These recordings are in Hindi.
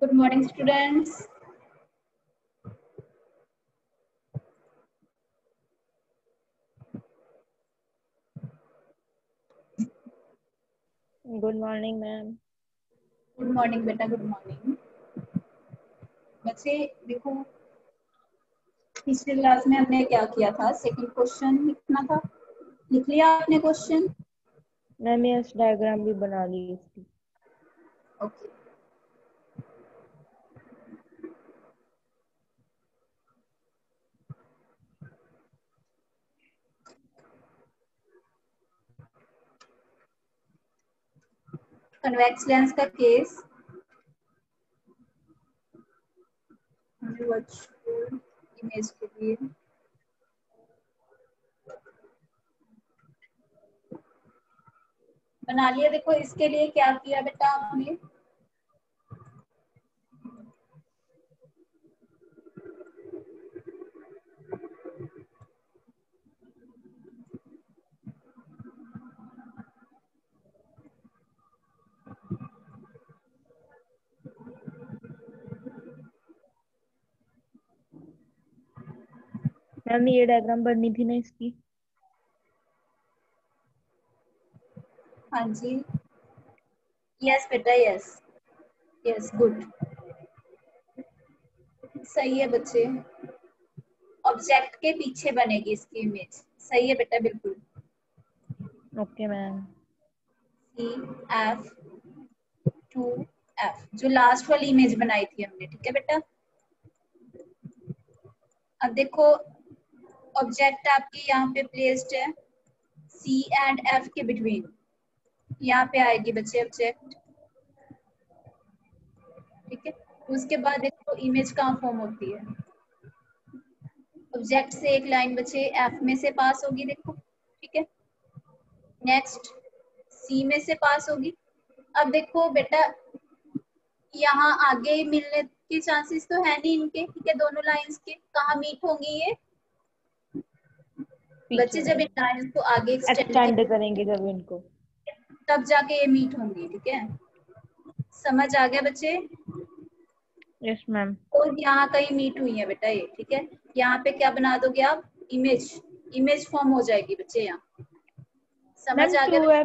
Good morning, students. Good morning ma'am. Good morning बेटा, गुड मॉर्निंग। बच्चे देखो, पिछले क्लास में हमने क्या किया था? सेकंड क्वेश्चन लिखना था। लिख लिया आपने क्वेश्चन? मैम यस, डायग्राम भी बना ली इसकी। ओके। कन्वेक्स लेंस का केस, वर्चुअल इमेज के लिए बना लिया। देखो इसके लिए क्या किया बेटा आपने? मैम ये डायग्राम बननी थी ना इसकी। हाँ जी, यस बेटा, यस यस, गुड, सही है बच्चे। ऑब्जेक्ट के पीछे बनेगी इसकी इमेज। सही है बेटा, बिल्कुल। Okay ma'am. CF2F जो लास्ट वाली इमेज बनाई थी हमने, ठीक है बेटा। अब देखो, ऑब्जेक्ट आपकी यहाँ पे प्लेस्ड है C एंड F के बिटवीन। यहाँ पे आएगी बच्चे ऑब्जेक्ट, ठीक है। उसके बाद देखो इमेज कहाँ फॉर्म होती है। ऑब्जेक्ट से एक लाइन बच्चे F में से पास होगी, देखो, ठीक है। नेक्स्ट C में से पास होगी। अब देखो बेटा, यहाँ आगे मिलने के चांसेस तो है नहीं इनके, ठीक है। दोनों लाइंस के कहाँ मीट होंगी ये? बच्चे जब इन लाइंस को आगे एक्सटेंड करेंगे जब इनको, तब जाके ये मीट होंगी, ठीक है। समझ आ गया बच्चे? Yes ma'am. और यहाँ कहीं मीट हुई है बेटा ये, ठीक है। यहाँ पे क्या बना दोगे आप? इमेज, इमेज फॉर्म हो जाएगी बच्चे यहाँ। समझ मैम आ गया?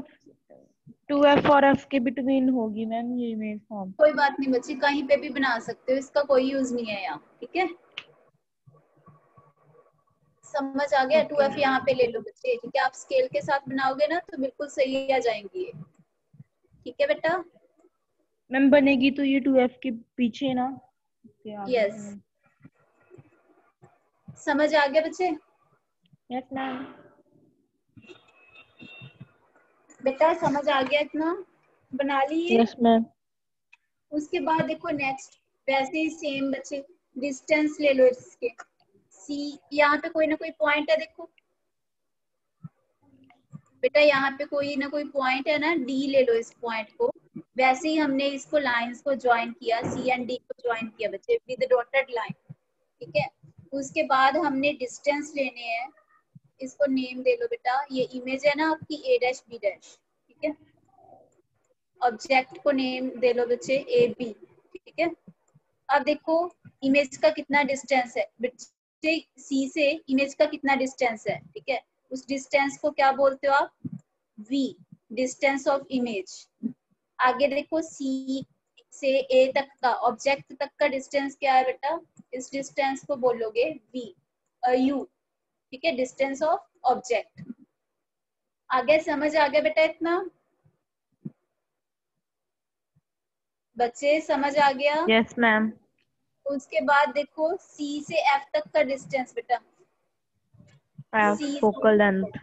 2F और F के बिटवीन होगी मैम ये इमेज फॉर्म। कोई बात नहीं बच्चे, कहीं पे भी बना सकते हो, इसका कोई यूज नहीं है यहाँ, ठीक है। समझ आ गया? 2F यहाँ पे ले लो बच्चे, ठीक है। आप स्केल के साथ बनाओगे ना तो बिल्कुल सही आ जाएंगी ये, ठीक है बेटा। मैम बनेगी तो ये 2F के पीछे ना, यस, समझ आ गया बच्चे? Yes ma'am. बेटा समझ आ गया इतना? बना लिए? Yes ma'am. उसके बाद देखो नेक्स्ट, वैसे ही सेम बच्चे डिस्टेंस ले लो इसके। सी, यहाँ पे कोई ना कोई पॉइंट है, देखो बेटा, यहाँ पे कोई ना कोई पॉइंट है ना, डी ले लो इस पॉइंट को। वैसे ही हमने इसको लाइंस को ज्वाइन किया, सी एंड डी को ज्वाइन किया बच्चे विद डॉटेड लाइन, ठीक है। उसके बाद हमने डिस्टेंस लेने हैं, इसको नेम दे लो बेटा। ये इमेज है ना आपकी A डैश B डैश, ठीक है। ऑब्जेक्ट को नेम दे लो बच्चे AB, ठीक है। अब देखो इमेज का कितना डिस्टेंस है बच्चे, सी से इमेज का कितना डिस्टेंस है, ठीक है। उस डिस्टेंस को क्या बोलते हो आप? V, distance of image. आगे देखो सी से A तक का, ऑब्जेक्ट तक का डिस्टेंस क्या है बेटा? इस डिस्टेंस को बोलोगे V, U, ठीक है, डिस्टेंस ऑफ ऑब्जेक्ट। आगे समझ आ गया बेटा इतना? बच्चे समझ आ गया? Yes ma'am. उसके बाद देखो C से F तक का डिस्टेंस बेटा, फोकल लेंथ,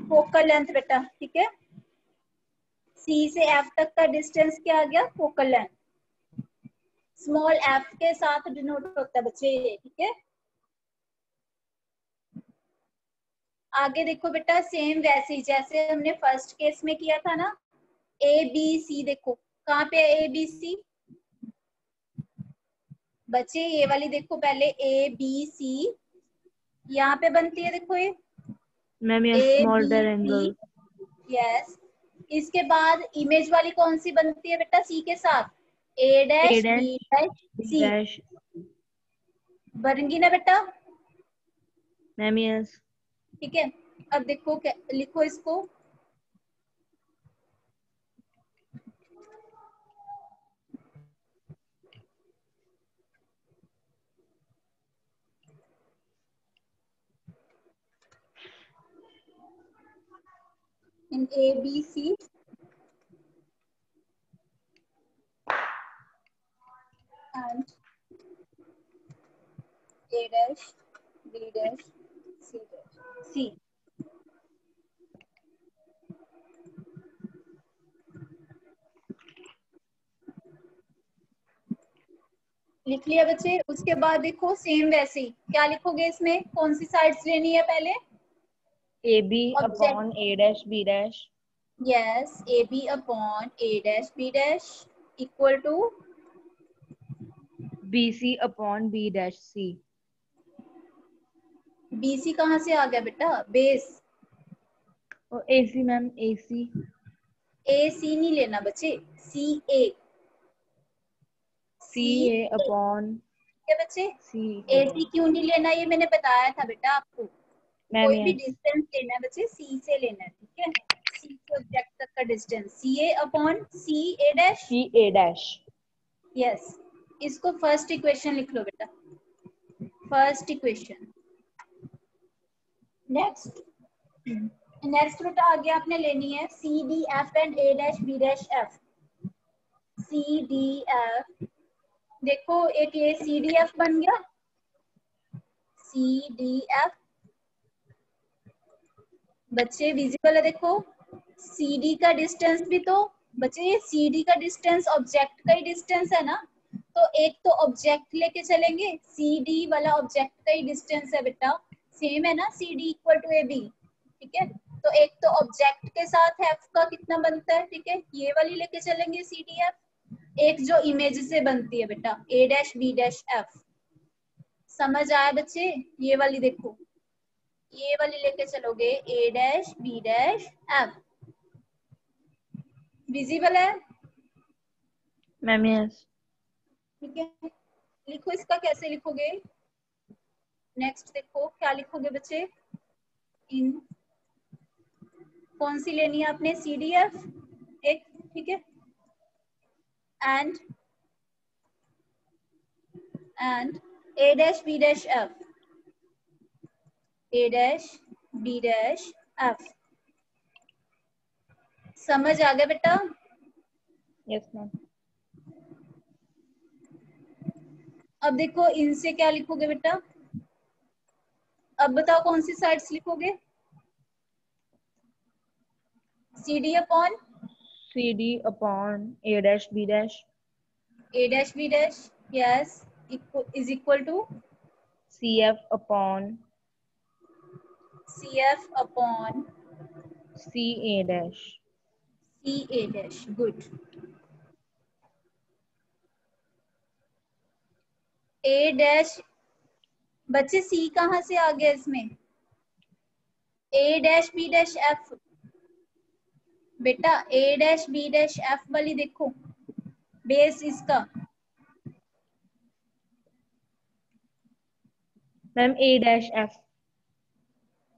फोकल लेंथ बेटा, ठीक है। C से F तक का डिस्टेंस क्या आ गया? Focal length. स्मॉल f के साथ डिनोट होता है बच्चे ये, ठीक है। आगे देखो बेटा, सेम वैसे ही जैसे हमने फर्स्ट केस में किया था ना, ABC, देखो कहाँ पे है ABC बच्चे? ये वाली देखो पहले, ABC यहाँ पे बनती है, देखो ये मैम ये स्मॉल ट्रायंगल। यस। इसके बाद इमेज वाली कौन सी बनती है बेटा? C के साथ A dash A B dash dash B C dash बनेगी ना बेटा? Ma'am yes. ठीक है, अब देखो लिखो इसको। In A B C and A dash B dash C. लिख लिया बच्चे? उसके बाद देखो सेम वैसे ही क्या लिखोगे इसमें, कौन सी साइड्स लेनी है पहले? AB object, upon A dash B dash yes, A B upon A dash B dash equal to BC upon B dash C। B C कहाँ से आ गया बेटा? बेस। और AC ma'am AC A C नहीं लेना बच्चे, सी ए, सी CA upon है बच्चे। ए सी CA। क्यों नहीं लेना, ये मैंने बताया था बेटा आपको। मैम कोई भी यस। डिस्टेंस लेना है बच्चे, सी से लेना है, ठीक है? सी से ऑब्जेक्ट तक का distance, C A upon C A dash. CA dash। Yes, इसको फर्स्ट इक्वेशन लिख लो बेटा, फर्स्ट इक्वेशन। नेक्स्ट, नेक्स्ट बेटा आगे आपने लेनी है C D F and A dash B dash F. C D F, देखो एक ये सी डी एफ बन गया, सी डी एफ बच्चे विजिबल है देखो। सी डी का डिस्टेंस भी तो बच्चे, ये सी डी का डिस्टेंस ऑब्जेक्ट का ही डिस्टेंस है ना, तो एक तो ऑब्जेक्ट लेके चलेंगे, सी डी वाला ऑब्जेक्ट का ही डिस्टेंस है बेटा, सेम है ना, C D equal to A B, ठीक है? तो एक तो ऑब्जेक्ट के साथ एफ का कितना बनता है, ठीक है, ये वाली लेके चलेंगे सी डी एफ, एक जो इमेज से बनती है बेटा A dash B dash F. समझ आया बच्चे? ये वाली देखो, ये वाली लेके चलोगे A dash B dash F, visible है? Ma'am yes. ठीक है, लिखो इसका कैसे लिखोगे। नेक्स्ट देखो क्या लिखोगे बच्चे, इन कौन सी लेनी है आपने, सी डी एफ एक, ठीक है, and A dash B dash F, A dash B dash F. समझ आ गया बेटा? Yes ma'am. अब देखो इनसे क्या लिखोगे बेटा, अब बताओ कौन सी साइड्स लिखोगे, C D upon CD upon A dash B dash A dash B dash, yes, is equal to CF upon C F upon CA dash। C A dash, good. A dash बच्चे सी कहाँ से आ गया इसमें, A dash B dash F बेटा, A dash B dash F वाली देखो, बेस इसका ma'am A dash F।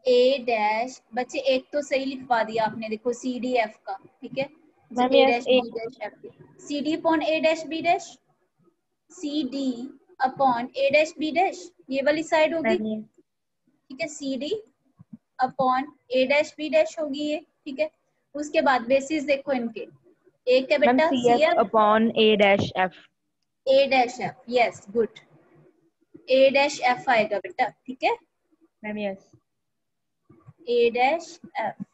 A dash, बच्चे एक तो सही लिखवा दिया आपने, देखो सी डी एफ का, ठीक है, ma'am A yes dash A। B dash F, C D upon A dash B dash, C D upon A dash B dash, ये वाली साइड होगी, मैम यस। ठीक है, C D upon A dash B dash होगी ये, ठीक है? उसके बाद बेसिस देखो इनके, एक है मैम बेटा सी CF F, upon A dash F। A dash F, yes good, A dash F आएगा बेटा, ठीक है, मैम यस। ए डैश एफ।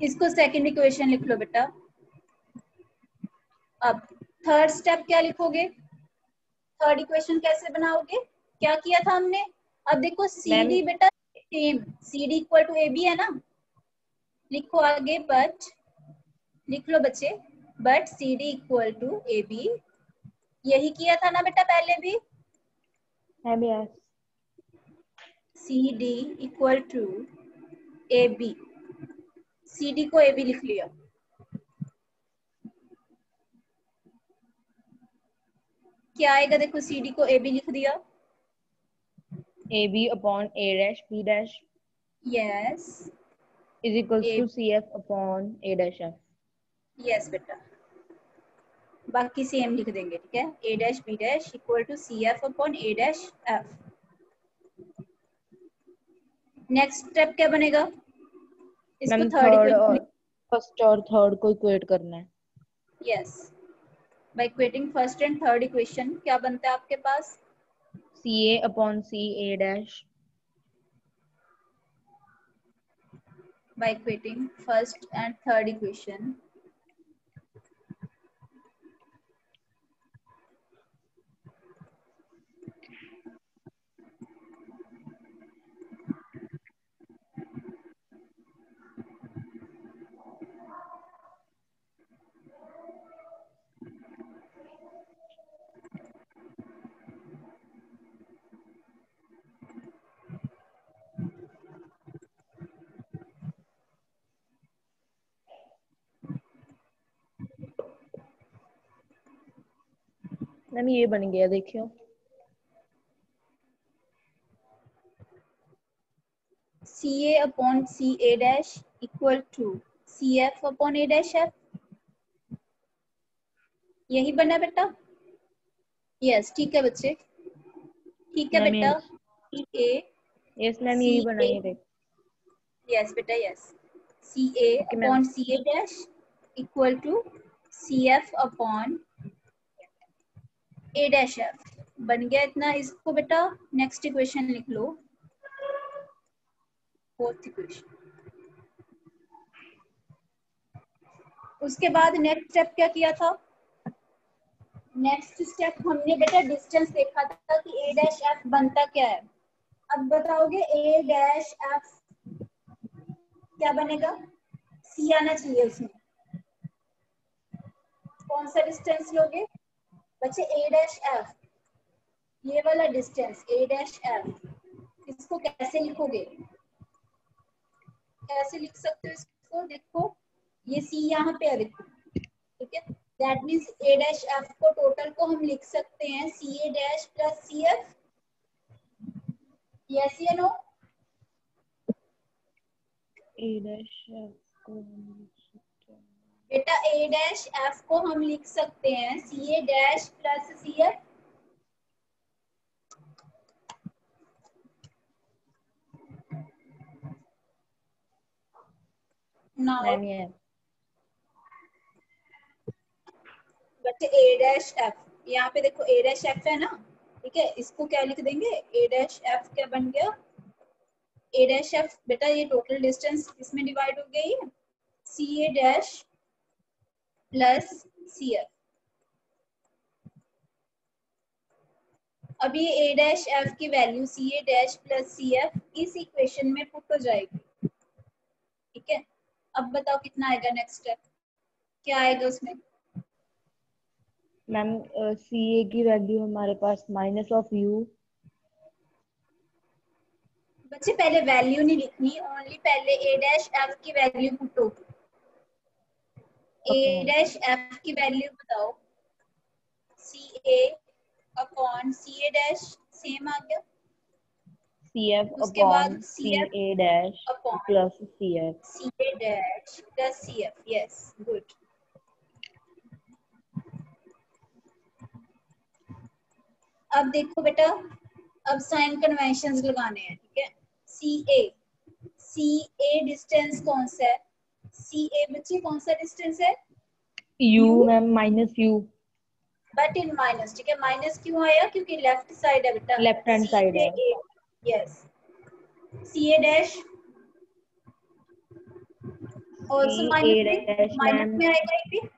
इसको सेकंड इक्वेशन लिख लो बेटा। अब थर्ड स्टेप क्या लिखोगे, थर्ड इक्वेशन कैसे बनाओगे, क्या किया था हमने, अब देखो सी मैम डी बेटा same, C D equal to A B है ना, लिखो आगे, बट लिख लो बच्चे, but C D equal to A B, यही किया था ना बेटा पहले भी, ma'am yes. C D equal to A B, C D को ए बी लिख लिया, क्या आएगा देखो, सी डी को ए बी लिख दिया, A B upon A dash B dash yes is equals A, to C F upon A dash F. Yes बेटा, बाकी सेम लिख देंगे, ठीक है, A dash B dash equal to C F upon A dash F. Next step क्या बनेगा, इसको मैम थर्ड थर्ड इक्वेशन, और फर्स्ट और थर्ड को इक्वेट करना है। Yes, by equating first and third equation क्या बनता है आपके पास, C A upon C A dash by equating first and third equation, ma'am ये बन गया देखियो। C A upon C A dash equal to C F upon A dash F, यही बना बेटा, यस ठीक है बच्चे, ठीक है मैम बेटा, सी ए, यस मैम सी यही बना ए, ये देख। यस बेटा yes, C A okay ma'am. Upon C A dash equal to C F upon A dash F, बन गया इतना, इसको बेटा नेक्स्ट इक्वेशन लिख लो, फोर्थ इक्वेशन। उसके बाद नेक्स्ट स्टेप क्या किया था, नेक्स्ट स्टेप हमने बेटा डिस्टेंस देखा था कि ए डैश एफ बनता क्या है। अब बताओगे ए डैश एफ क्या बनेगा, सी आना चाहिए उसमें, कौन सा डिस्टेंस लोगे बच्चे, ए डैश एफ, ये वाला डिस्टेंस ए डैश एफ, इसको कैसे लिखोगे, कैसे लिख सकते हो इसको, देखो ये सी यहाँ पे है देखो, ठीक है, that means A dash F को टोटल को हम लिख सकते हैं सी ए dash plus C F, yes या नो, ए डैश एफ को बेटा ए डैश एफ को हम लिख सकते हैं सी ए dash plus C F, now ma'am ये बच्चे ए डैश एफ, यहाँ पे देखो ए डैश एफ है ना, ठीक है, इसको क्या लिख देंगे, ए डैश एफ क्या बन गया, ए डैश एफ बेटा ये टोटल डिस्टेंस इसमें डिवाइड हो गई है, सी ए डैश प्लस सी एफ। अब ये ए डैश एफ की वैल्यू सी ए डैश प्लस सी एफ इस इक्वेशन में पुट हो जाएगी, ठीक है, अब बताओ कितना आएगा, नेक्स्ट स्टेप क्या आएगा उसमें, मैम सी ए की वैल्यू हमारे पास माइनस ऑफ यू, बच्चे पहले वैल्यू नहीं लिखनी, ओनली पहले ए डैश एफ की वैल्यू पुट हो, ए डैश एफ की वैल्यू बताओ, C A upon C A dash same आ गया, सी एफ उसके अपॉन बाद C C F A dash upon plus C F. C A dash plus C F, yes good. अब देखो बेटा, अब साइन कन्वेंशंस लगाने हैं, ठीक है, सी ए डिस्टेंस कौन सा है, सी ए बच्चे कौन सा डिस्टेंस है, you ma'am minus you, but in minus, ठीक है, माइनस क्यों आया, क्योंकि लेफ्ट साइड है बेटा, लेफ्ट हैंड साइड है। यस, सी ए डैश ऑल्सो सी ए डैश माइनस मैम में आएगा ये भी,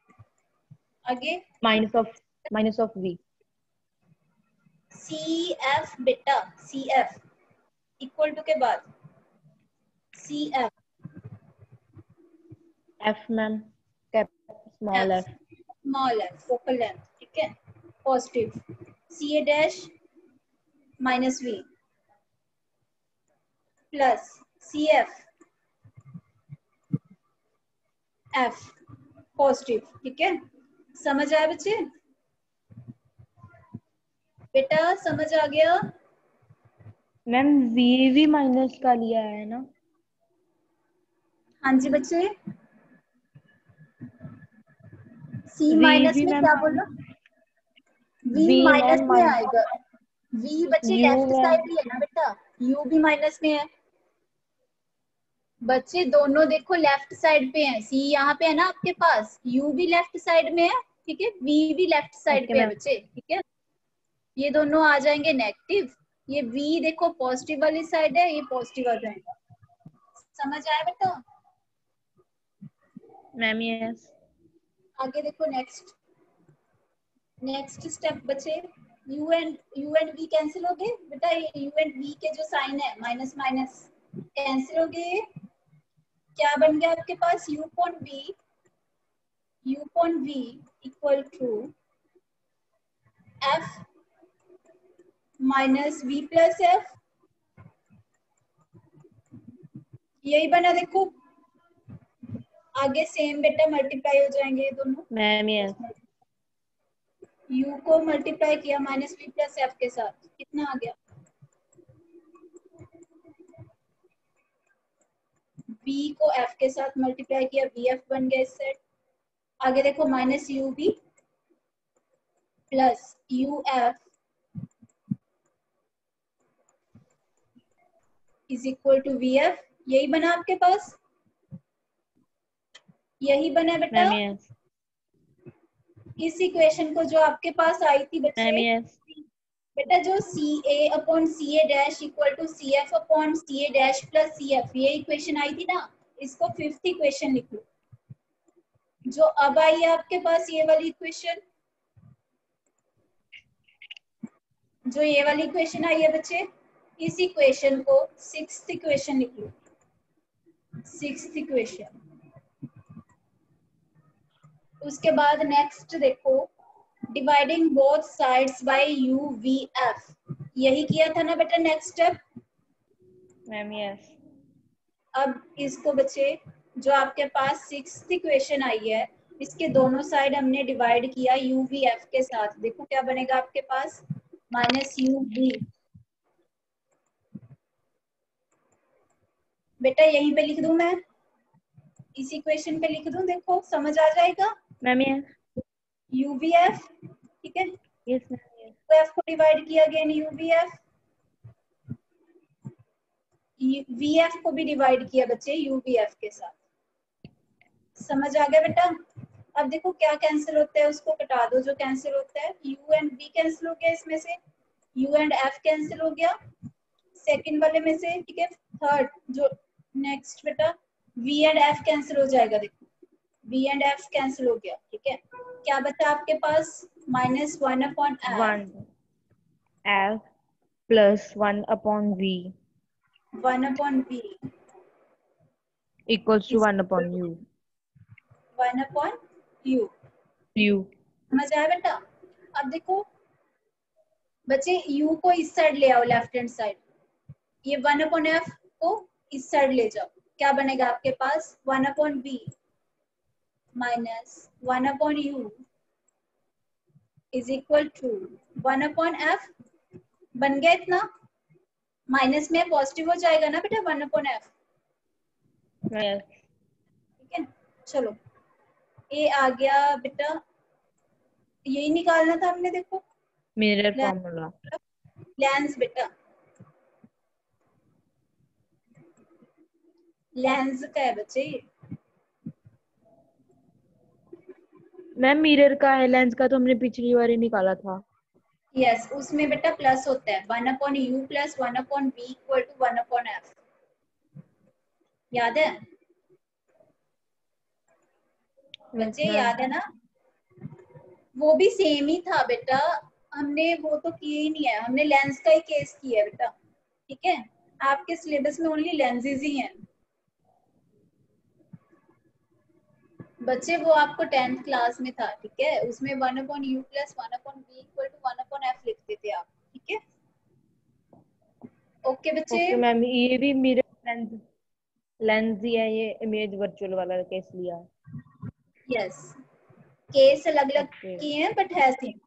आगे minus of V, C F बेटा, सी एफ इक्वल टू के बाद C F, F ma'am cap small F, small F focal length, ठीक है, पॉजिटिव, सी ए dash minus V plus C F F positive, ठीक है। समझ आया बच्चे? बेटा समझ आ गया? मैम वी भी माइनस का लिया है ना? हाँ जी बच्चे, सी वी माइनस भी में मैम क्या बोला? वी वी माइनस मैम में माइनस आएगा। वी बच्चे यू लेफ्ट मैम साइड ही है ना बेटा, यू भी माइनस में है। बच्चे दोनों देखो लेफ्ट साइड पे हैं, सी यहाँ पे है ना आपके पास, यू भी लेफ्ट साइड में है, ठीक है, वी भी लेफ्ट साइड ओके पे है मैम। बच्चे, ठीक है। ये दोनों आ जाएंगे नेगेटिव, ये वी देखो पॉजिटिव वाली साइड है, ये पॉजिटिव आ जाएगा। समझ आया बेटा? Ma'am yes. आगे देखो नेक्स्ट, नेक्स्ट स्टेप बचे, यू एंड वी कैंसिल हो गए बेटा, ये यू एंड वी के जो साइन है माइनस माइनस कैंसिल हो गए। क्या बन गया आपके पास? U point V equal to F minus V plus F, यही बना देखो। आगे सेम बेटा मल्टीप्लाई हो जाएंगे ये दोनों, मैम यस। यू को मल्टीप्लाई किया माइनस वी प्लस एफ के साथ, कितना आ गया? v को f के साथ मल्टीप्लाई किया, vf बन गया इस सेट। आगे देखो minus U B plus U F is equal to V F, यही बना आपके पास, यही बना बेटा। Ma'am yes. इस इक्वेशन को जो आपके पास आई थी मैम बच्चे, यस। बेटा जो C A upon C A dash equal to C F upon C A dash plus C F, ये इक्वेशन आई थी ना, इसको फिफ्थ इक्वेशन लिख लो। जो अब आई है आपके पास ये वाली इक्वेशन, जो ये वाली इक्वेशन आई है बच्चे, इस इक्वेशन को सिक्स्थ इक्वेशन लिख लो, सिक्स्थ इक्वेशन। उसके बाद नेक्स्ट देखो, dividing both sides by U V F, यही किया था ना बेटा नेक्स्ट स्टेप। Ma'am yes. अब इसको बच्चे जो आपके पास सिक्स्थ इक्वेशन आई है, इसके दोनों साइड हमने डिवाइड किया यू वी एफ के साथ, देखो क्या बनेगा आपके पास, माइनस यू वी। बेटा यहीं पे लिख दूं मैं, इस इक्वेशन पे लिख दूं, देखो समझ आ जाएगा। Ma'am yes. You V F, ठीक है, यस मैम यस। एफ को डिवाइड किया again you V F, V F को भी डिवाइड किया बच्चे यू वी एफ के साथ। समझ आ गया बेटा? अब देखो क्या कैंसिल होता है, उसको कटा दो जो कैंसिल होता है, यू एंड बी कैंसिल हो गया इसमें से, यू एंड एफ कैंसिल हो गया सेकंड वाले में से, ठीक है। थर्ड जो नेक्स्ट बेटा, वी एंड एफ कैंसिल हो जाएगा, देखो वी एंड एफ कैंसिल हो गया, ठीक है। क्या बचा आपके पास? Minus one upon F, 1 F plus 1 upon V one upon B equals to is 1 upon U। One upon U. U। समझ आया बेटा? अब देखो बच्चे u को इस साइड ले आओ, लेफ्ट हैंड साइड, ये वन अपॉन एफ को इस साइड ले जाओ, क्या बनेगा आपके पास? One upon B minus one upon U is equal to one upon F, बन गया इतना। माइनस में पॉजिटिव हो जाएगा ना बेटा वन अपॉन एफ, यस। ठीक है। चलो ए आ गया बेटा, यही निकालना था हमने, देखो मिरर फॉर्मूला। लेंस बेटा, लेंस का है बच्चे, मैम मिरर का है, लेंस का तो हमने पिछली बार ही निकाला था। यस उसमें बेटा प्लस होता है, one upon U plus one upon B equal to one upon F, याद है यस बच्चे? मैम। याद है ना? वो भी सेम ही था बेटा, हमने वो तो किए ही नहीं है, हमने लेंस का ही केस किया है बेटा, ठीक है। आपके सिलेबस में ओनली लेंसेज ही हैं बच्चे, वो आपको 10th क्लास में था, ठीक है, उसमें one upon U plus one upon B equal to one upon F लिखते थे आप, ठीक है। ओके बच्चे, ओके मैम, ये भी मिरर लेंस ही है, ये इमेज वर्चुअल वाला केस लिया है। यस, केस अलग अलग ओके किए हैं बट है सेम,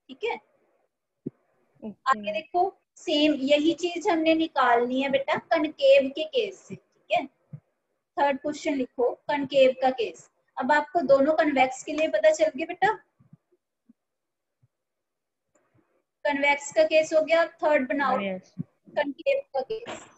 ठीक है। आगे ओके देखो, सेम यही चीज हमने निकालनी है बेटा कनकेव के केस से, ठीक है। थर्ड क्वेश्चन लिखो कनकेव का केस। अब आपको दोनों कन्वेक्स के लिए पता चल गया बेटा, कन्वेक्स का केस हो गया। थर्ड बनाओ मैम यस। कनकेव का केस।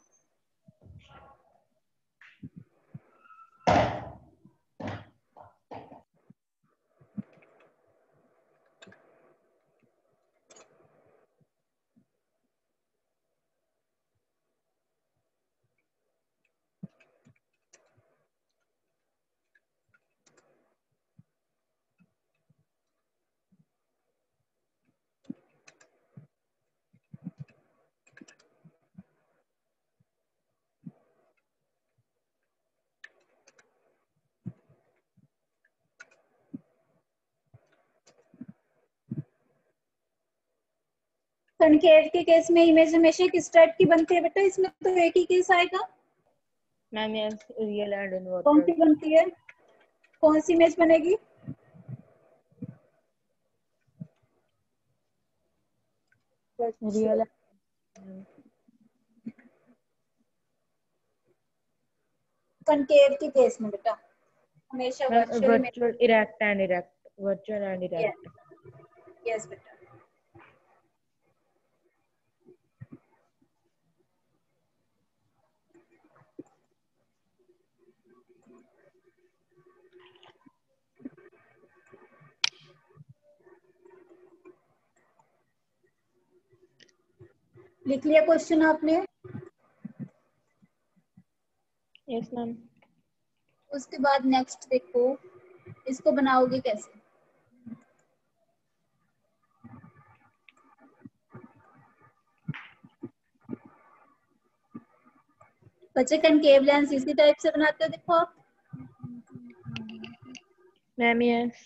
कनकेव के केस में इमेज हमेशा किस टाइप की बनती है बेटा? इसमें तो एक ही केस आएगा। मैम यस, रियल एंड कौन इन्वर्टेड। सी बनती है? कौन सी इमेज बनेगी? रियल कनकेव के केस में बेटा हमेशा virtual image. Virtual erect and erect, virtual and erect. Yes बेटा। लिख लिया क्वेश्चन आपने? Yes ma'am. उसके बाद नेक्स्ट देखो, इसको बनाओगे कैसे? बच्चे कनकेव लेंस इसी टाइप से बनाते हो, देखो आप। Ma'am yes.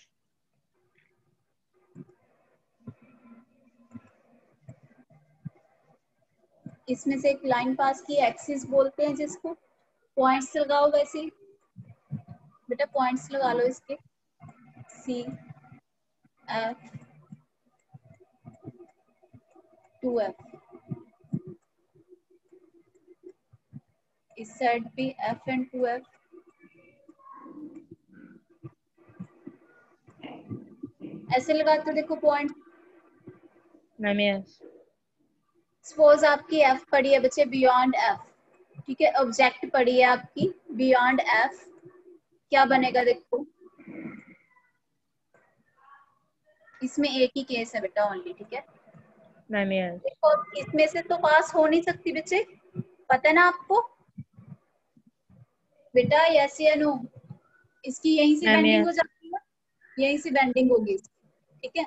इसमें से एक लाइन पास की, एक्सिस बोलते हैं जिसको। पॉइंट्स लगाओ वैसे ही। बेटा पॉइंट्स लगा लो इसके, सी एफ 2F, इस साइड भी F एंड 2F। ऐसे लगाते हो देखो पॉइंट। Ma'am yes. सपोज आपकी F पड़ी है बच्चे बियॉन्ड F, ठीक है। ऑब्जेक्ट पड़ी है आपकी बियॉन्ड F, क्या बनेगा देखो। इसमें एक ही केस है बेटा ओनली, ठीक है। Ma'am yes. देखो इसमें से तो पास हो नहीं सकती बच्चे, पता है ना आपको बेटा, यस या नो? इसकी यहीं से मैम बेंडिंग हो यस। जाती है, यहीं से बेंडिंग होगी इसकी, ठीक है।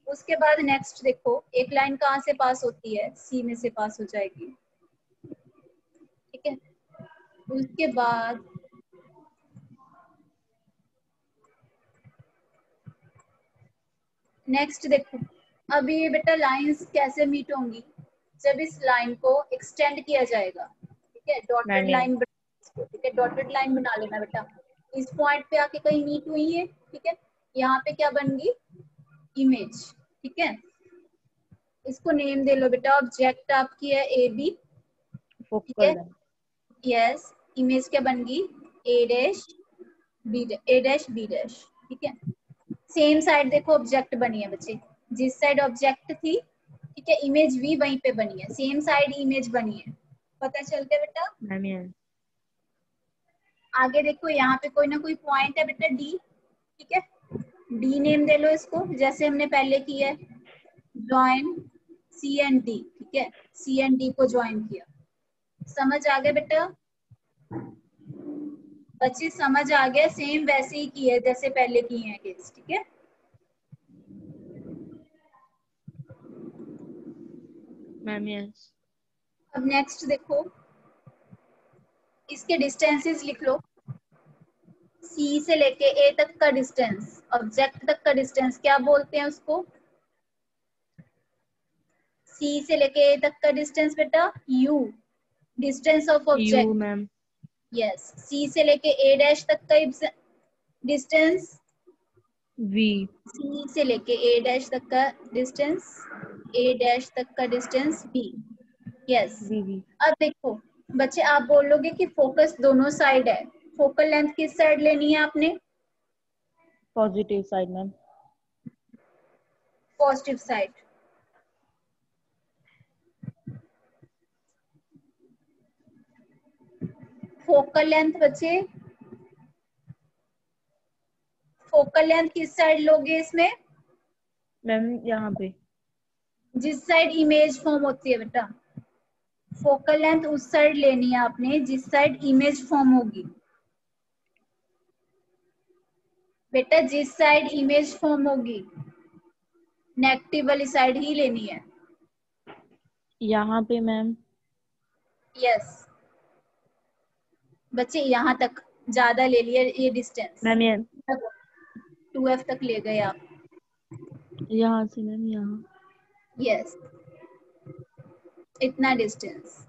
उसके बाद नेक्स्ट देखो, एक लाइन कहाँ से पास होती है? सी में से पास हो जाएगी, ठीक है। उसके बाद नेक्स्ट देखो, अब ये बेटा लाइंस कैसे मीट होंगी? जब इस लाइन को एक्सटेंड किया जाएगा, ठीक है। Dotted ma'am yes. लाइन, ठीक है, डॉटेड लाइन बना लेना बेटा। इस पॉइंट पे आके कहीं मीट हुई है, ठीक है। यहाँ पे क्या बन गई? इमेज, ठीक है। इसको नेम दे लो बेटा, ऑब्जेक्ट आपकी है ए बी, ठीक है। फोकल। यस, इमेज क्या बन गई? ए डैश बी, ए डैश बी डैश, ठीक है। सेम साइड देखो ऑब्जेक्ट बनी है बच्चे, जिस साइड ऑब्जेक्ट थी, ठीक है, इमेज भी वहीं पे बनी है, सेम साइड इमेज बनी है। पता चल गया बेटा? Ma'am yes. आगे देखो, यहाँ पे कोई ना कोई पॉइंट है बेटा डी, ठीक है। डी नेम दे लो इसको, जैसे हमने पहले किया है, ज्वाइन सी एंड डी, ठीक है। सी एंड डी को ज्वाइन किया। समझ आ गया बेटा? बच्चे समझ आ गया? सेम वैसे ही किया जैसे पहले किए हैं केस, ठीक है। Ma'am yes. अब नेक्स्ट देखो, इसके डिस्टेंसेस लिख लो। सी से लेके ए तक का डिस्टेंस, ऑब्जेक्ट तक का डिस्टेंस क्या बोलते हैं उसको? सी से लेके ए तक का डिस्टेंस बेटा U, distance of U object. Ma'am. Yes, C से लेके ए डैश तक का डिस्टेंस V सी से लेके ए डैश तक का डिस्टेंस, ए डैश तक का डिस्टेंस बी। यस। V अब देखो बच्चे, आप बोलोगे कि फोकस दोनों साइड है, फोकल लेंथ किस साइड लेनी है आपने? Positive side ma'am. Positive side. Focal length बच्चे, फोकल लेंथ किस साइड लोगे इसमें? मैम यहाँ पे जिस साइड इमेज फॉर्म होती है बेटा, फोकल लेंथ उस साइड लेनी है आपने जिस साइड इमेज फॉर्म होगी। बेटा जिस साइड इमेज फॉर्म होगी नेगेटिव वाली साइड ही लेनी है। यहाँ पे मैम। यस बच्चे, यहाँ तक ज्यादा ले लिया ये डिस्टेंस, मैम ये 2f तक ले गए आप। यहाँ से मैम यहाँ। यस इतना डिस्टेंस,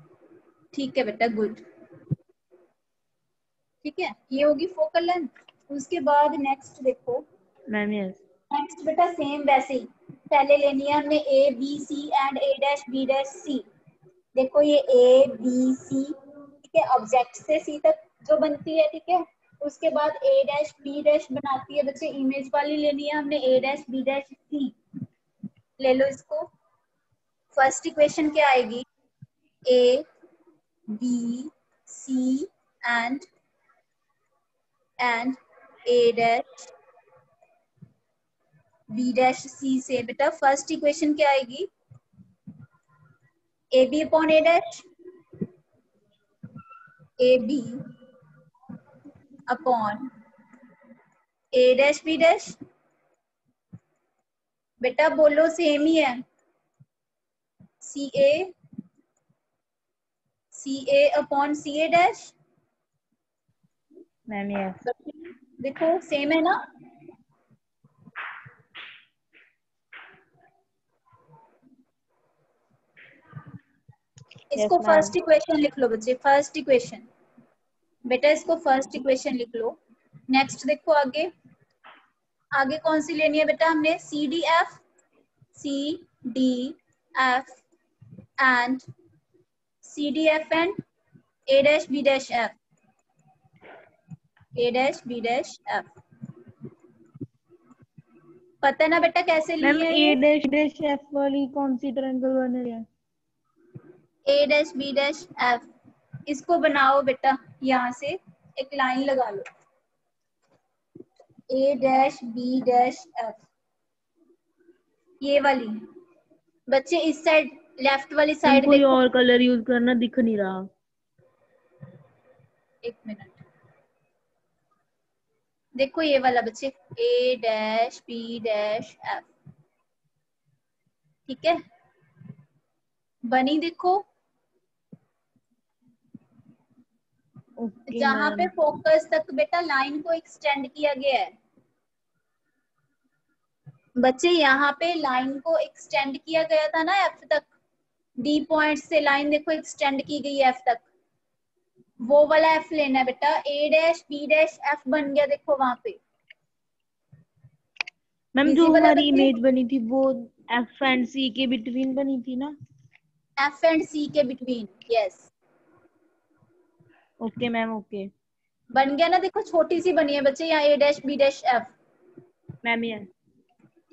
ठीक है बेटा, गुड। ठीक है, ये होगी फोकल लेंथ। उसके बाद नेक्स्ट देखो, मैम यस। नेक्स्ट बेटा सेम वैसे ही पहले लेनी है हमने A B C and A dash B dash C. देखो ये ए बी सी, ठीक है, ऑब्जेक्ट से सी तक जो बनती है, ठीक है। उसके बाद ए डैश बी डैश बनाती है बच्चे, इमेज वाली लेनी है हमने A dash B dash C. ले लो इसको। फर्स्ट इक्वेशन क्या आएगी? A B C and A dash B dash C से बेटा फर्स्ट इक्वेशन क्या आएगी? A B upon A dash, A B upon A dash B dash. बेटा बोलो सेम ही है, C A upon C A dash. Ma'am yes. देखो सेम है ना? इसको यस मैम। फर्स्ट इक्वेशन लिख लो बच्चे, फर्स्ट इक्वेशन। बेटा इसको फर्स्ट इक्वेशन लिख लो। नेक्स्ट देखो आगे, आगे कौन सी लेनी है बेटा हमने? C D F and C D F and A dash B dash F, A dash B dash F. पता है ना बेटा कैसे मैम लिए ए ये? डैश डैश एफ वाली कौन सी ट्रायंगल बन रही है? A dash B dash F, इसको बनाओ बेटा, यहाँ से एक लाइन लगा लो, ए डैश बी डैश एफ, ये वाली। बच्चे इस साइड लेफ्ट वाली मैम साइड कोई देखो, और कलर यूज करना, दिख नहीं रहा। एक मिनट, देखो ये वाला बच्चे, A dash B dash F, ठीक है, बनी देखो। ओके जहां पे मैम। फोकस तक बेटा लाइन को एक्सटेंड किया गया है बच्चे, यहाँ पे लाइन को एक्सटेंड किया गया था ना एफ तक, डी पॉइंट से लाइन देखो एक्सटेंड की गई है एफ तक, वो वाला एफ लेना है बेटा। A dash B dash F बन गया देखो वहां पे, मैम जो विजिबल है हमारी बच्चे? इमेज बनी थी वो एफ एंड सी के बिटवीन बनी थी ना? एफ एंड सी के between, yes. Okay ma'am okay. बन गया ना, देखो छोटी सी बनी है बच्चे यहाँ, A dash B dash F, ma'am ये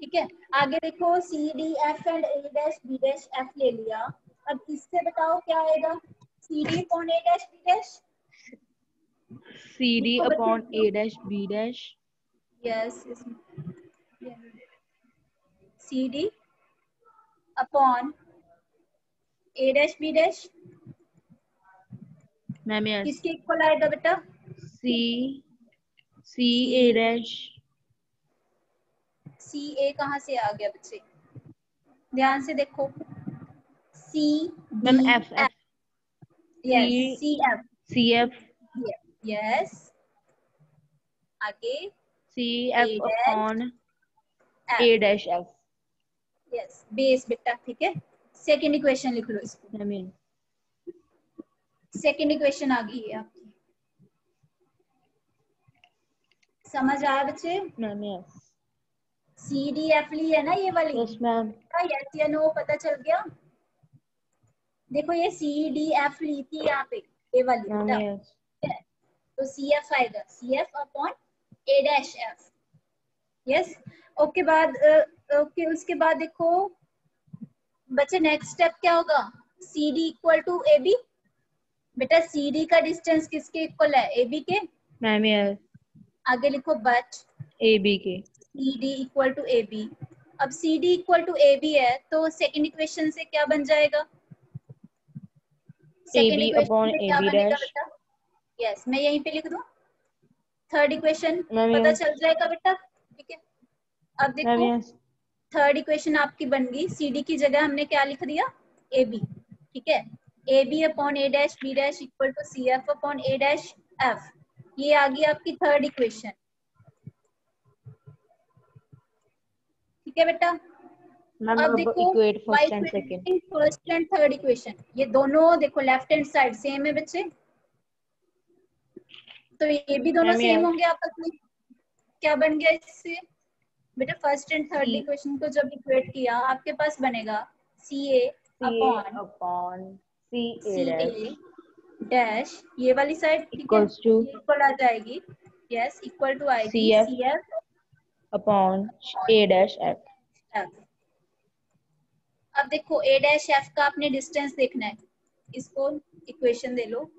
ठीक है। आगे देखो C D F and A dash B dash F ले लिया। अब इससे बताओ क्या आएगा? C D upon A dash B dash, C D लिखो बच्चे अपॉन इसको। A dash B dash. Yes, C D upon A dash B dash ma'am yes. किसके इक्वल आएगा बेटा? सी सी सी, ए डैश। सी ए कहाँ से आ गया बच्चे? ध्यान से देखो, C D ma'am F F. F, C yes सी एफ, सी एफ। यस। आगे सी A F dash upon F, A dash F. Yes बेस बेटा, ठीक है। सेकेंड इक्वेशन लिख लो इसको, मैम ये सेकेंड इक्वेशन आ गई है आपकी। समझ आया बच्चे? Ma'am yes. C D F ली है ना ये वाली? Yes ma'am. यस या नो पता चल गया? देखो ये सी डी एफ ली थी यहाँ पे, ये वाली मैम बेटा, यस। तो सी एफ आएगा, C F upon A dash F. Yes. Okay बाद ओके उसके बाद देखो बच्चे नेक्स्ट स्टेप क्या होगा? C D equal to A B. बेटा सी डी का डिस्टेंस किसके इक्वल है? ए बी के। Ma'am yes. आगे लिखो बट ए बी के। C D equal to A B. अब C D equal to A B है तो सेकेंड इक्वेशन से क्या बन जाएगा? A second B equation upon से ए क्या बी बनेगा डैश। बेटा? यस मैं यहीं पे लिख दूं, थर्ड इक्वेशन मैम पता यस। चल जाएगा बेटा। ठीक है, अब मैम देखो यस। थर्ड इक्वेशन आपकी बन गई, सी डी की जगह हमने क्या लिख दिया? A B. ठीक है, A B upon A dash B dash equal to C F upon A dash F. ये आ गई आपकी थर्ड इक्वेशन। ठीक है बेटा, मैम अब अब देखो equate by first and second. Equating first and third equation, ये दोनों देखो लेफ्ट हैंड साइड सेम है बच्चे, तो ये भी दोनों मैम सेम यस। होंगे आपस में। क्या बन गया इससे? बेटा first and third C equation को जब इक्वेट किया आपके पास बनेगा C A A upon upon C A C dash A dash, ये वाली साइड ठीक है, इक्वल्स टू ये इक्वल आ जाएगी। यस इक्वल टू सी आएगी F C F upon A dash F. F. अब देखो ए डैश एफ का आपने डिस्टेंस देखना है, इसको इक्वेशन दे लो।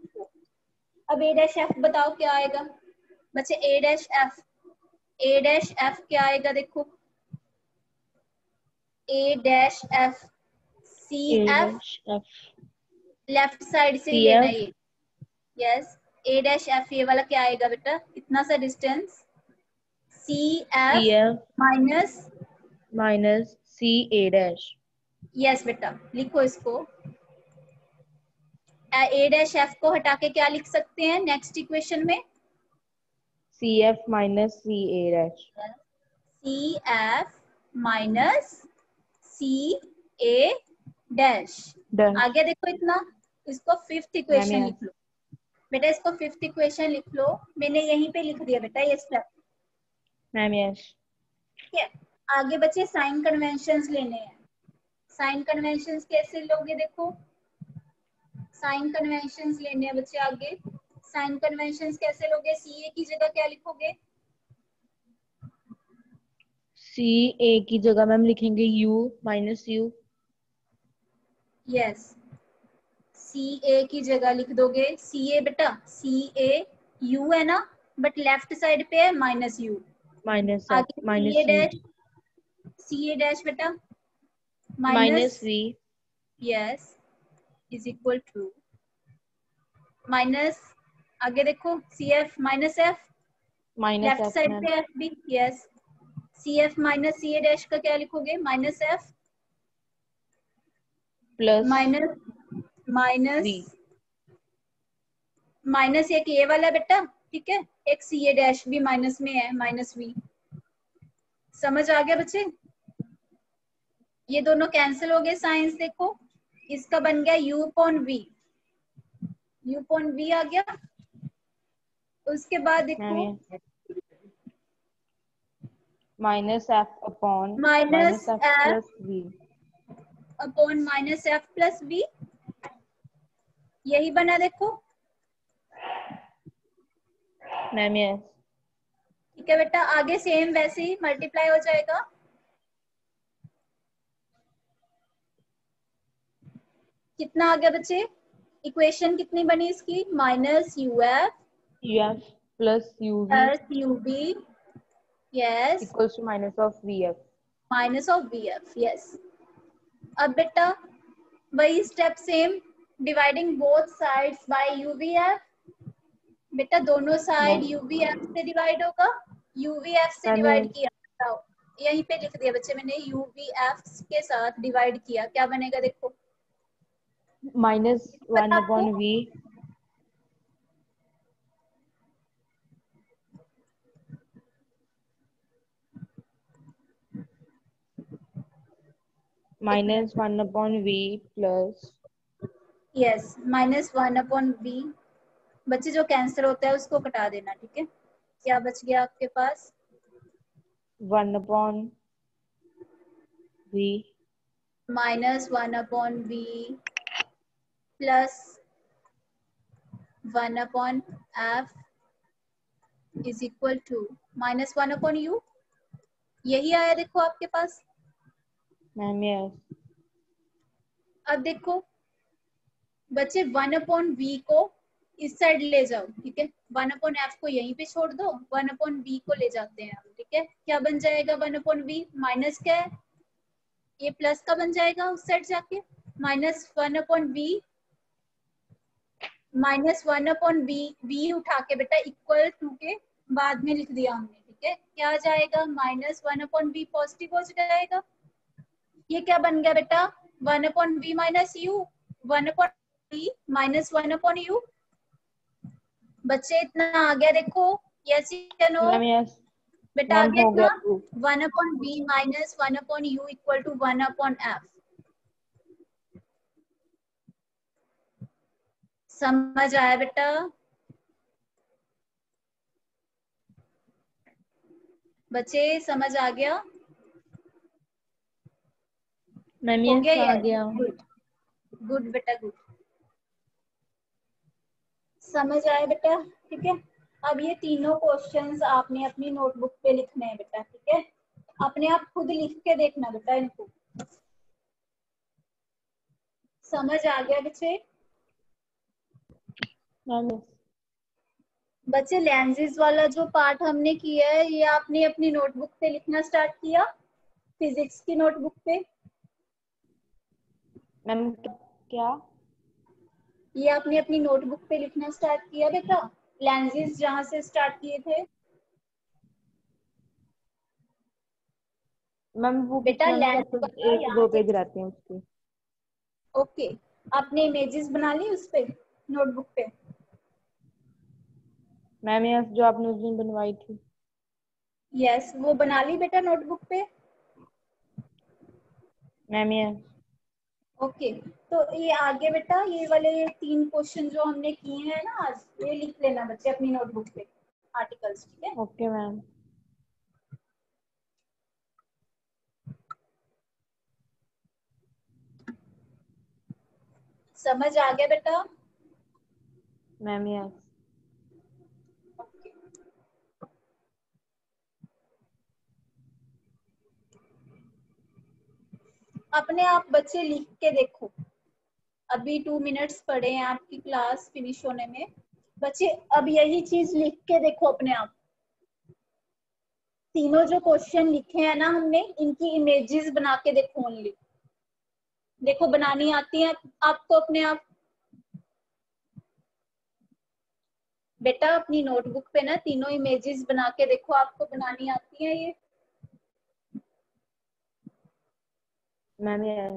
अब ए डैश एफ बताओ क्या आएगा बच्चे? A dash F, A dash F क्या आएगा देखो, A dash F C A F, dash F left side से ही सी लेना एफ है ये। यस ए डैश एफ ये वाला क्या आएगा बेटा? इतना सा distance C C F F minus. Minus सी ए डैश। यस बेटा लिखो इसको, ए डैश एफ को हटा के क्या लिख सकते हैं नेक्स्ट इक्वेशन में? सी एफ माइनस सी ए डैश। सी एफ माइनस सी ए डैश। डैश। आगे देखो इतना, इसको फिफ्थ मैम इक्वेशन यस। लिख लो बेटा, इसको फिफ्थ इक्वेशन लिख लो, मैंने यहीं पे लिख दिया बेटा ये स्टेप। Ma'am yes. ठीक है, आगे बच्चे साइन कन्वेंशंस लेने हैं। साइन कन्वेंशंस कैसे लोगे देखो, साइन कन्वेंशंस लेने हैं बच्चे आगे। साइन कन्वेंशंस कैसे लोगे? सी ए की जगह क्या लिखोगे? सी ए की जगह मैम लिखेंगे you minus you. Yes C ए की जगह लिख दोगे सी ए बेटा, सी ए यू है ना, बट लेफ्ट साइड पे है माइनस यू। माइनस आगे सी a minus v. Dash, c A dash बेटा minus minus. V. Yes is equal to minus, आगे देखो c f minus f, minus left f side ma'am. पे एफ भी। यस सी एफ माइनस सी ए डैश का क्या लिखोगे? Minus f plus minus minus v. Minus एक ये वाला बेटा, ठीक है, एक सी ए डैश भी माइनस में है, माइनस वी। समझ आ गया बच्चे? ये दोनों कैंसिल हो गए साइंस, देखो इसका बन गया u upon v, u upon v आ गया। उसके बाद मैम देखो ये minus f upon minus minus f f plus v. Upon minus f plus v, यही बना देखो। मैम ये ठीक है बेटा, आगे सेम वैसे ही मल्टीप्लाई हो जाएगा। कितना आ गया बच्चे? इक्वेशन कितनी बनी इसकी? Minus U F plus U V plus U B, yes equals to minus of V F. Minus of B F. Yes अब बेटा वही step same, dividing both sides by U V F. बेटा दोनों साइड यू वी एफ से डिवाइड होगा, यू वी एफ से डिवाइड किया, बताओ यहीं पे लिख दिया बच्चे मैंने, यू वी एफ के साथ डिवाइड किया, क्या बनेगा देखो? माइनस वन पता अपॉन आपको? V minus one upon V plus yes minus one upon V. बच्चे जो कैंसिल होता है उसको कटा देना, ठीक है। क्या बच गया आपके पास? 1/v -1/v plus 1/f is equal to -1/u। यही आया देखो आपके पास। Ma'am yes. अब देखो बच्चे 1/v को इस साइड ले जाओ, ठीक है। 1/f को यहीं पे छोड़ दो, 1/v को ले जाते हैं हम, ठीक है। क्या बन जाएगा 1/v? माइनस क्या है, ये प्लस का बन जाएगा उस साइड जाके। -1/v -1/v उठा के बेटा इक्वल टू के बाद में लिख दिया हमने, ठीक है। क्या आ जाएगा? -1/v पॉजिटिव हो जाएगा। ये क्या बन गया बेटा? 1/v minus u, 1/v minus 1/u। बच्चे इतना आ गया देखो, यस या नो? Ma'am yes. बेटा आ मैम गया हो गया इतना। 1/v minus 1/u equal to 1/f। समझ आया बेटा? बच्चे समझ आ गया? मैम हो गया यस आ यार? गया। गुड गुड बेटा गुड। समझ आया बेटा? ठीक है। अब ये तीनों क्वेश्चंस आपने अपनी नोटबुक पे लिखने हैं बेटा, ठीक है। अपने आप खुद लिख के देखना बेटा इनको। समझ आ गया बच्चे? Ma'am yes. बच्चे लेंसेज वाला जो पार्ट हमने किया है ये आपने अपनी नोटबुक पे लिखना स्टार्ट किया, फिजिक्स की नोटबुक पे। मैम क्या? ये आपने अपनी नोटबुक पे लिखना स्टार्ट किया बेटा, लेंसेज जहां से स्टार्ट किए थे। मैम वो बेटा कितना में लेंस चैप्टर वाला 1-2 यहाँ से, पेज रहते हैं उसके। ओके। आपने इमेजेस बना ली उस पे नोटबुक पे? मैम यस, जो आपने उस दिन बनवाई थी। यस, वो बना ली बेटा नोटबुक पे? Ma'am yes. ओके। तो ये आगे बेटा ये वाले 3 क्वेश्चन जो हमने किए हैं ना आज, ये लिख लेना बच्चे अपनी नोटबुक पे, आर्टिकल्स, ठीक है। Okay ma'am. समझ आ गया बेटा? Ma'am yes. ओके। अपने आप बच्चे लिख के देखो, अभी 2 मिनट्स पड़े हैं आपकी क्लास फिनिश होने में। बच्चे अब यही चीज लिख के देखो अपने आप। तीनों जो क्वेश्चन लिखे हैं ना हमने, इनकी इमेजेस बना के देखो ओनली। देखो बनानी आती है आपको अपने आप? बेटा अपनी नोटबुक पे ना तीनों इमेजेस बना के देखो, आपको बनानी आती है ये? Ma'am yes.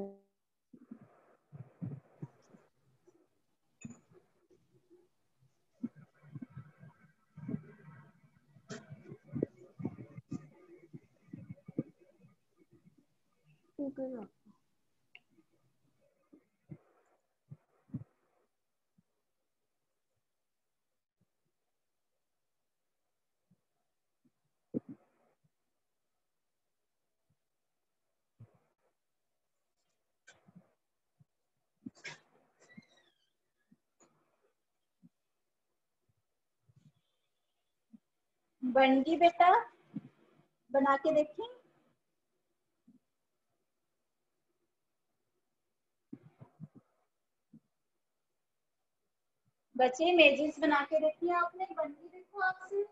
बन गई बेटा? बना के देखें? बच्चे इमेजेस बना के देखी आपने? बन गई देखो आपसे?